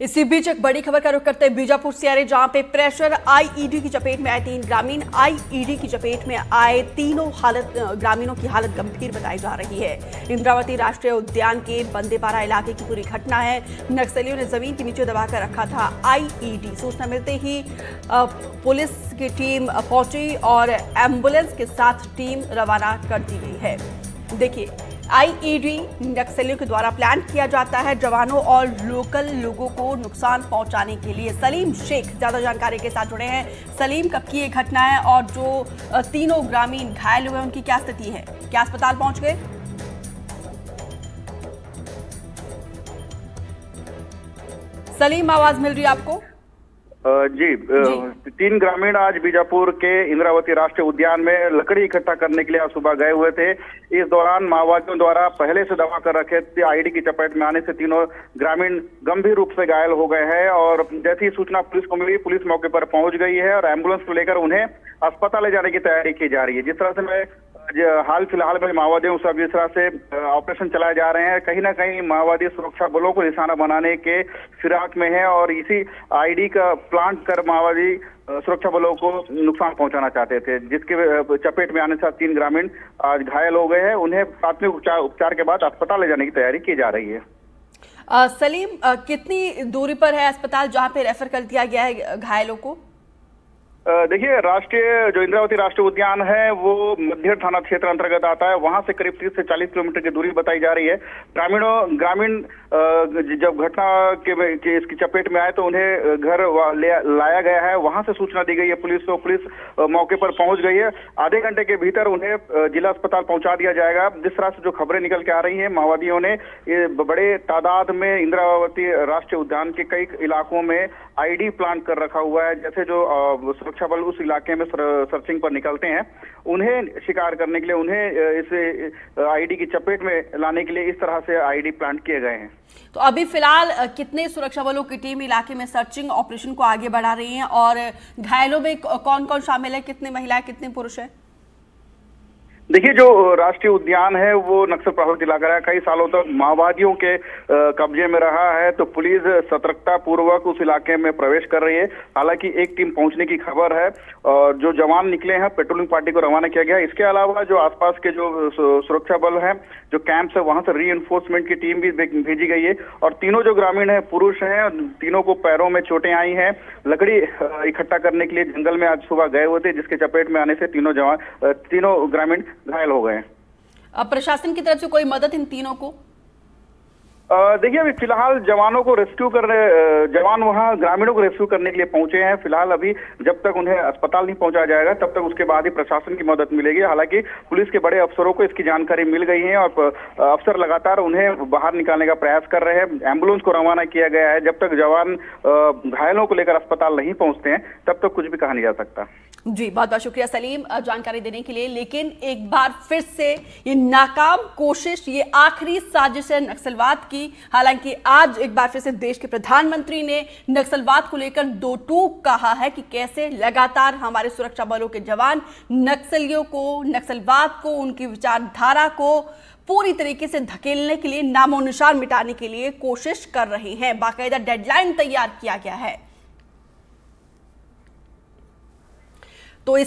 इसी बीच एक बड़ी खबर का रुख करते हैं बीजापुर से आ रहे, जहां पे प्रेशर आईईडी की चपेट में आए 3 ग्रामीण। आईईडी की चपेट में आए तीनों ग्रामीणों की हालत गंभीर बताई जा रही है। इंद्रावती राष्ट्रीय उद्यान के बंदेपारा इलाके की पूरी घटना है। नक्सलियों ने जमीन के नीचे दबाकर रखा था आईईडी। सूचना मिलते ही पुलिस की टीम पहुंची और एम्बुलेंस के साथ टीम रवाना कर दी गई है। देखिए, आईईडी नक्सलियों के द्वारा प्लान किया जाता है जवानों और लोकल लोगों को नुकसान पहुंचाने के लिए। सलीम शेख ज्यादा जानकारी के साथ जुड़े हैं। सलीम, कब की ये घटना है और जो तीनों ग्रामीण घायल हुए उनकी क्या स्थिति है, क्या अस्पताल पहुंच गए? सलीम, आवाज मिल रही है आपको? जी, 3 ग्रामीण आज बीजापुर के इंद्रावती राष्ट्रीय उद्यान में लकड़ी इकट्ठा करने के लिए आज सुबह गए हुए थे। इस दौरान माओवादियों द्वारा पहले से दबा कर रखे आईडी की चपेट में आने से तीनों ग्रामीण गंभीर रूप से घायल हो गए हैं और जैसी ही सूचना पुलिस को मिली, पुलिस मौके पर पहुंच गई है और एम्बुलेंस को लेकर उन्हें अस्पताल ले जाने की तैयारी की जा रही है। जिस तरह से मैं हाल फिलहाल में माओवादियों से जिस तरह से ऑपरेशन चलाए जा रहे हैं, कहीं ना कहीं माओवादी सुरक्षा बलों को निशाना बनाने के फिराक में है और इसी आईडी का प्लांट कर माओवादी सुरक्षा बलों को नुकसान पहुंचाना चाहते थे, जिसके चपेट में आने से 3 ग्रामीण आज घायल हो गए हैं। उन्हें प्राथमिक उपचार के बाद अस्पताल ले जाने की तैयारी की जा रही है। सलीम, कितनी दूरी पर है अस्पताल जहां पे रेफर कर दिया गया है घायलों को? देखिए, जो इंद्रावती राष्ट्रीय उद्यान है वो मध्यड़ थाना क्षेत्र अंतर्गत आता है। वहां से करीब 30 से 40 किलोमीटर की दूरी बताई जा रही है। ग्रामीण जब घटना के इसकी चपेट में आए तो उन्हें घर लाया गया है। वहां से सूचना दी गई है पुलिस को। पुलिस मौके पर पहुंच गई है। आधे घंटे के भीतर उन्हें जिला अस्पताल पहुंचा दिया जाएगा। जिस तरह से जो खबरें निकल के आ रही है, माओवादियों ने बड़े तादाद में इंद्रावती राष्ट्रीय उद्यान के कई इलाकों में आईडी प्लांट कर रखा हुआ है। जैसे जो सुरक्षा बल उस इलाके में सर्चिंग पर निकलते हैं, उन्हें शिकार करने के लिए, उन्हें इस आईडी की चपेट में लाने के लिए इस तरह से आईडी प्लांट किए गए हैं। तो अभी फिलहाल कितने सुरक्षा बलों की टीम इलाके में सर्चिंग ऑपरेशन को आगे बढ़ा रही है और घायलों में कौन कौन शामिल है, कितने महिलाएं कितने पुरुष है? देखिए, जो राष्ट्रीय उद्यान है वो नक्सल प्रभावित इलाका है, कई सालों तक माओवादियों के कब्जे में रहा है, तो पुलिस सतर्कता पूर्वक उस इलाके में प्रवेश कर रही है। हालांकि एक टीम पहुंचने की खबर है और जो जवान निकले हैं, पेट्रोलिंग पार्टी को रवाना किया गया। इसके अलावा जो आसपास के जो सुरक्षा बल है, जो कैंप्स है, वहां से रीइंफोर्समेंट की टीम भी भेजी गई है और तीनों जो ग्रामीण है पुरुष हैं, तीनों को पैरों में चोटें आई हैं। लकड़ी इकट्ठा करने के लिए जंगल में आज सुबह गए हुए थे, जिसके चपेट में आने से तीनों ग्रामीण घायल हो गए। अब प्रशासन की तरफ से कोई मदद इन तीनों को? देखिए, अभी फिलहाल जवान वहां ग्रामीणों को रेस्क्यू करने के लिए पहुंचे हैं। फिलहाल अभी जब तक उन्हें अस्पताल नहीं पहुंचाया जाएगा तब तक उसके बाद ही प्रशासन की मदद मिलेगी। हालांकि पुलिस के बड़े अफसरों को इसकी जानकारी मिल गई है और अफसर लगातार उन्हें बाहर निकालने का प्रयास कर रहे हैं। एम्बुलेंस को रवाना किया गया है। जब तक जवान घायलों को लेकर अस्पताल नहीं पहुंचते हैं तब तक कुछ भी कहा नहीं जा सकता। जी, बहुत बहुत शुक्रिया सलीम जानकारी देने के लिए। लेकिन एक बार फिर से ये नाकाम कोशिश, ये आखिरी साजिश है नक्सलवाद की। हालांकि आज एक बार फिर से देश के प्रधानमंत्री ने नक्सलवाद को लेकर दो टूक कहा है कि कैसे लगातार हमारे सुरक्षा बलों के जवान नक्सलियों को, नक्सलवाद को, उनकी विचारधारा को पूरी तरीके से धकेलने के लिए, नामो निशान मिटाने के लिए कोशिश कर रहे हैं। बाकायदा डेडलाइन तैयार किया गया है।